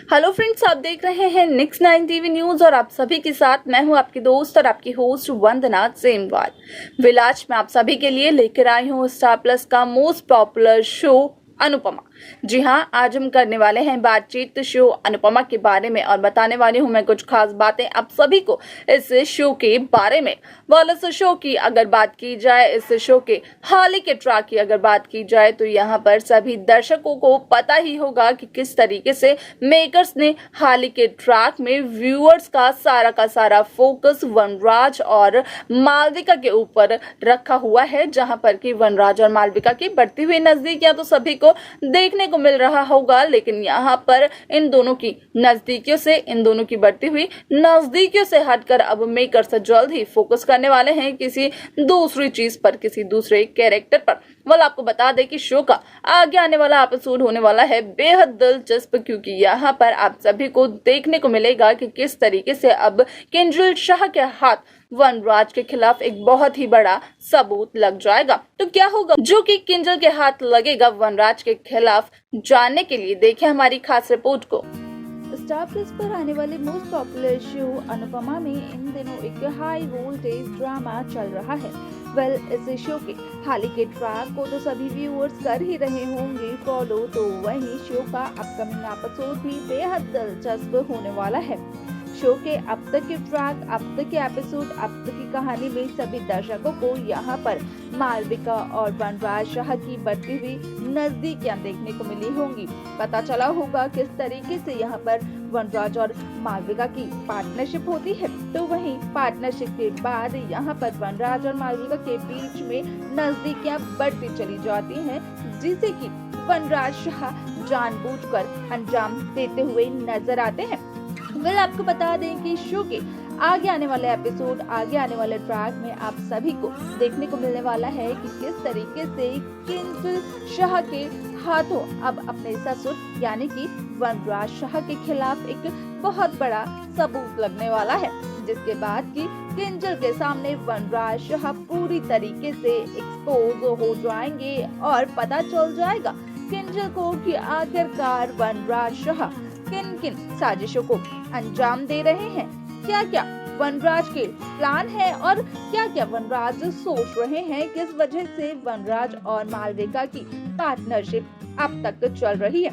Hello friends, आप देख रहे हैं नेक्स्ट 9 टीवी न्यूज और आप सभी के साथ मैं हूं आपकी दोस्त और आपकी होस्ट वंदना सेमवाल। विलाज में आप सभी के लिए लेकर आई हूं स्टार प्लस का मोस्ट पॉपुलर शो अनुपमा। जी हां, आज हम करने वाले हैं बातचीत शो अनुपमा के बारे में और बताने वाली हूं मैं कुछ खास बातें आप सभी को इस शो के बारे में। इस शो की अगर बात की जाए, इस शो के हाल ही के ट्रैक की अगर बात की जाए तो यहाँ पर सभी दर्शकों को पता ही होगा कि किस तरीके से मेकर्स ने हाल ही के ट्रैक में व्यूअर्स का सारा फोकस वनराज और मालविका के ऊपर रखा हुआ है, जहां पर कि वनराज और मालविका की बढ़ती हुई नजदीकियां तो सभी को देखने को मिल रहा होगा, लेकिन यहाँ पर इन दोनों की नजदीकियों से, इन दोनों की बढ़ती हुई नजदीकियों से हटकर अब मेकर्स जल्द ही फोकस करने वाले हैं किसी दूसरी चीज पर, किसी दूसरे कैरेक्टर पर। आपको बता दें कि शो का आगे आने वाला एपिसोड होने वाला है बेहद दिलचस्प, क्योंकि यहाँ पर आप सभी को देखने को मिलेगा कि किस तरीके से अब किंजल शाह के हाथ वनराज के खिलाफ एक बहुत ही बड़ा सबूत लग जाएगा। तो क्या होगा जो कि किंजल के हाथ लगेगा वनराज के खिलाफ, जानने के लिए देखिए हमारी खास रिपोर्ट को। स्टार प्लस पर आने वाले मोस्ट पॉपुलर शो अनुपमा में इन दिनों एक हाई वोल्टेज ड्रामा चल रहा है। इस शो के हाल ही के ट्रैक को तो सभी व्यूअर्स कर ही रहे होंगे फॉलो, तो वहीं शो का अपकमिंग एपिसोड भी बेहद दिलचस्प होने वाला है। शो के अब तक के ट्रैक, अब तक के एपिसोड, अब तक की कहानी में सभी दर्शकों को यहाँ पर मालविका और वनराज शाह की बढ़ती हुई नजदीकियां देखने को मिली होंगी। पता चला होगा किस तरीके से यहाँ पर वनराज और मालविका की पार्टनरशिप होती है, तो वहीं पार्टनरशिप के बाद यहाँ पर वनराज और मालविका के बीच में नजदीकियां बढ़ती चली जाती हैं, जिसे कि वनराज शाह जानबूझकर अंजाम देते हुए नजर आते हैं। आपको बता दें कि शो के आगे आने वाले एपिसोड, आगे आने वाले ट्रैक में आप सभी को देखने को मिलने वाला है कि किस तरीके से किंजल शाह के हाथों अब अपने ससुर यानी कि वनराज शाह के खिलाफ एक बहुत बड़ा सबूत लगने वाला है, जिसके बाद कि किंजल के सामने वनराज शाह पूरी तरीके से एक्सपोज हो जाएंगे और पता चल जाएगा किंजल को कि आखिरकार वनराज शाह किन किन साजिशों को अंजाम दे रहे हैं, क्या क्या वनराज के प्लान है और क्या क्या वनराज सोच रहे हैं, किस वजह से वनराज और मालविका की पार्टनरशिप अब तक चल रही है।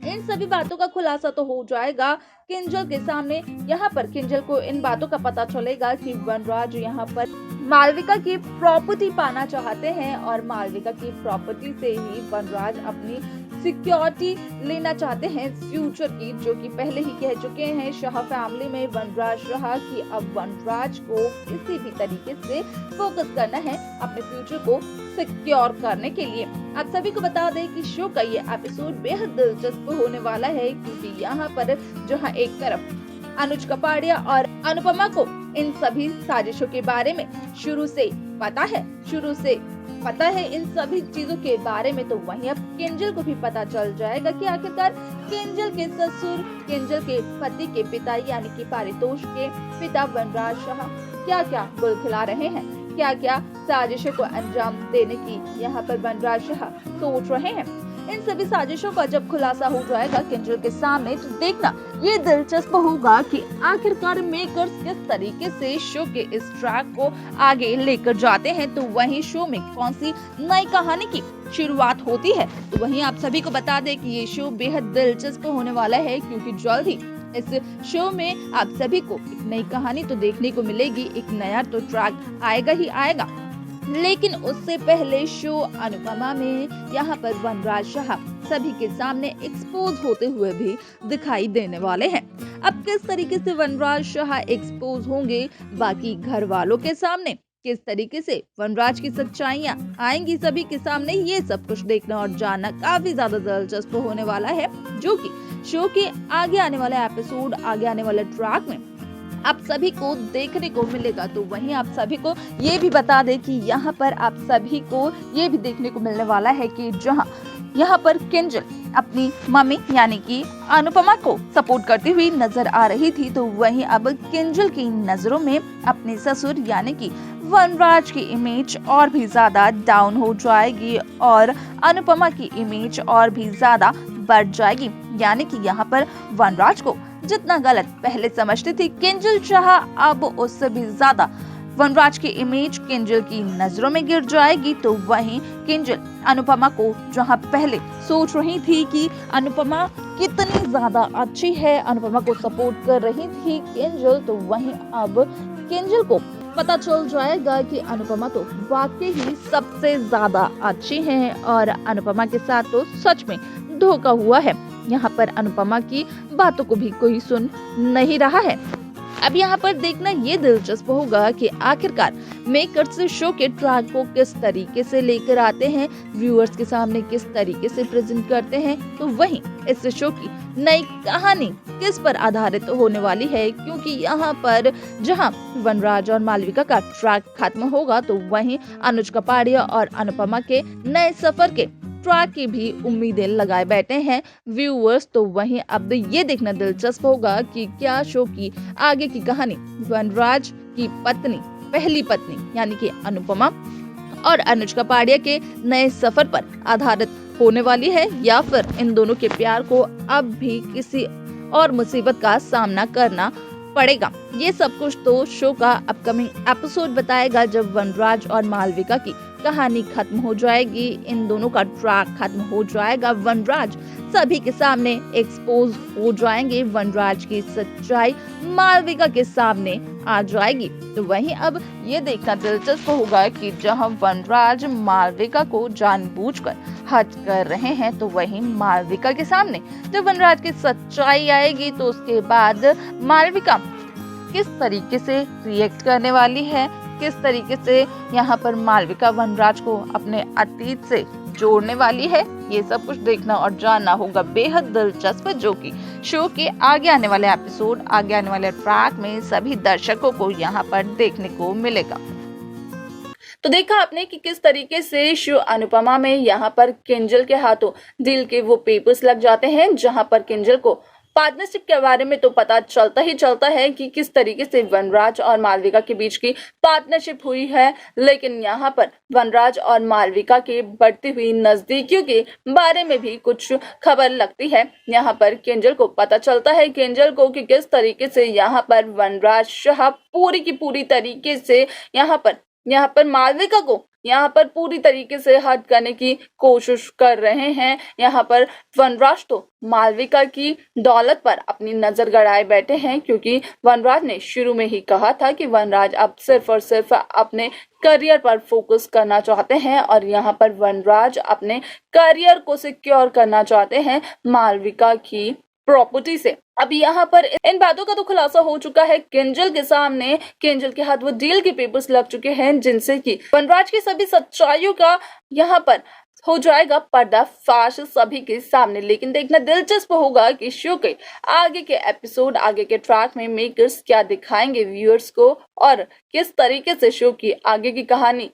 इन सभी बातों का खुलासा तो हो जाएगा किंजल के सामने। यहाँ पर किंजल को इन बातों का पता चलेगा कि वनराज यहाँ पर मालविका की प्रॉपर्टी पाना चाहते हैं और मालविका की प्रॉपर्टी से ही वनराज अपनी सिक्योरिटी लेना चाहते हैं फ्यूचर की, जो कि पहले ही कह चुके हैं शाह फैमिली में वनराज शाह की अब वनराज को किसी भी तरीके से फोकस करना है अपने फ्यूचर को सिक्योर करने के लिए। आप सभी को बता दें कि शो का ये एपिसोड बेहद दिलचस्प होने वाला है, क्योंकि यहाँ पर जहाँ एक तरफ अनुज कपाड़िया और अनुपमा को इन सभी साजिशों के बारे में शुरू से पता है इन सभी चीजों के बारे में, तो वहीं अब किंजल को भी पता चल जाएगा कि आखिरकार किंजल के ससुर, किंजल के पति के पिता यानी कि पारितोष के पिता वनराज शाह क्या क्या गुल खिला रहे हैं, क्या क्या साजिशों को अंजाम देने की यहाँ पर वनराज शाह सोच रहे हैं। इन सभी साजिशों का जब खुलासा हो जाएगा किंजल के सामने, तो देखना ये दिलचस्प होगा कि आखिरकार मेकर्स किस तरीके से शो के इस ट्रैक को आगे लेकर जाते हैं, तो वहीं शो में कौन सी नई कहानी की शुरुआत होती है। तो वहीं आप सभी को बता दें कि ये शो बेहद दिलचस्प होने वाला है, क्योंकि जल्द ही इस शो में आप सभी को एक नई कहानी तो देखने को मिलेगी, एक नया तो ट्रैक आएगा ही आएगा। लेकिन उससे पहले शो अनुपमा में यहाँ पर वनराज शाह सभी के सामने एक्सपोज होते हुए भी दिखाई देने वाले हैं। अब किस तरीके से वनराज शाह एक्सपोज होंगे बाकी घर वालों के सामने, किस तरीके से वनराज की सच्चाइयां आएंगी सभी के सामने, ये सब कुछ देखना और जानना काफी ज्यादा दिलचस्प होने वाला है, जो कि शो के आगे आने वाले एपिसोड, आगे आने वाले ट्रैक में आप सभी को देखने को मिलेगा। तो वहीं आप सभी को ये भी बता दें कि यहाँ पर आप सभी को ये भी देखने को मिलने वाला है कि जहाँ यहाँ पर किंजल अपनी मम्मी यानी कि अनुपमा को सपोर्ट करती हुई नजर आ रही थी, तो वहीं अब किंजल की नजरों में अपने ससुर यानी कि वनराज की इमेज और भी ज्यादा डाउन हो जाएगी और अनुपमा की इमेज और भी ज्यादा बढ़ जाएगी। यानी कि यहाँ पर वनराज को जितना गलत पहले समझती थी किंजल चाह, अब उससे भी ज्यादा वनराज की इमेज किंजल की नजरों में गिर जाएगी। तो वहीं किंजल अनुपमा को जहां पहले सोच रही थी कि अनुपमा कितनी ज्यादा अच्छी है, अनुपमा को सपोर्ट कर रही थी किंजल, तो वहीं अब किंजल को पता चल जाएगा कि अनुपमा तो वाकई ही सबसे ज्यादा अच्छी है और अनुपमा के साथ तो सच में धोखा हुआ है। यहाँ पर अनुपमा की बातों को भी कोई सुन नहीं रहा है। अब यहाँ पर देखना ये दिलचस्प होगा कि आखिरकार मेकर्स शो के ट्रैक को किस तरीके से लेकर आते हैं, व्यूअर्स के सामने किस तरीके से प्रेजेंट करते हैं। तो वहीं इस शो की नई कहानी किस पर आधारित होने वाली है, क्योंकि यहाँ पर जहाँ वनराज और मालविका का ट्रैक खत्म होगा तो वहीं अनुज कपाड़िया और अनुपमा के नए सफर के ट्रैक की भी उम्मीदें लगाए बैठे हैं व्यूअर्स। तो वहीं अब ये देखना दिलचस्प होगा कि क्या शो की आगे की कहानी वनराज की पत्नी, पहली पत्नी यानी कि अनुपमा और अनुज कपाड़िया के नए सफर पर आधारित होने वाली है, या फिर इन दोनों के प्यार को अब भी किसी और मुसीबत का सामना करना पड़ेगा। ये सब कुछ तो शो का अपकमिंग एपिसोड बताएगा, जब वनराज और मालविका की कहानी खत्म हो जाएगी, इन दोनों का ट्रैक खत्म हो जाएगा, वनराज सभी के सामने एक्सपोज हो जाएंगे, वनराज की सच्चाई मालविका के सामने आ जाएगी। तो वहीं अब ये देखना दिलचस्प होगा कि जहां वनराज मालविका को जानबूझकर हट कर रहे हैं, तो वहीं मालविका के सामने जब वनराज की सच्चाई आएगी तो उसके बाद मालविका किस तरीके से रिएक्ट करने वाली है, किस तरीके से यहाँ पर मालविका वनराज को अपने अतीत से जोड़ने वाली है, ये सब कुछ देखना और जानना होगा बेहद दिलचस्प, जो कि शो के आगे आने वाले एपिसोड, आगे आने वाले ट्रैक में सभी दर्शकों को यहाँ पर देखने को मिलेगा। तो देखा आपने कि किस तरीके से शो अनुपमा में यहाँ पर किंजल के हाथों डील के वो पेपर्स लग जाते हैं, जहाँ पर किंजल को पार्टनरशिप के बारे में तो पता चलता ही चलता है कि किस तरीके से वनराज और मालविका के बीच की पार्टनरशिप हुई है, लेकिन यहाँ पर वनराज और मालविका के बढ़ती हुई नजदीकियों के बारे में भी कुछ खबर लगती है। यहाँ पर किंजल को पता चलता है किंजल को कि किस तरीके से यहाँ पर वनराज शाह पूरी की पूरी तरीके से यहाँ पर मालविका को यहाँ पर पूरी तरीके से हट करने की कोशिश कर रहे हैं। यहाँ पर वनराज तो मालविका की दौलत पर अपनी नजर गड़ाए बैठे हैं, क्योंकि वनराज ने शुरू में ही कहा था कि वनराज अब सिर्फ और सिर्फ अपने करियर पर फोकस करना चाहते हैं और यहाँ पर वनराज अपने करियर को सिक्योर करना चाहते हैं मालविका की प्रॉपर्टी से। अब यहाँ पर इन बातों का तो खुलासा हो चुका है किंजल के सामने, किंजल के हाथ वो डील के पेपर्स लग चुके हैं, जिनसे कि वनराज की सभी सच्चाइयों का यहाँ पर हो जाएगा पर्दाफाश सभी के सामने। लेकिन देखना दिलचस्प होगा कि शो के आगे के एपिसोड, आगे के ट्रैक में मेकर्स क्या दिखाएंगे व्यूअर्स को और किस तरीके से शो की आगे की कहानी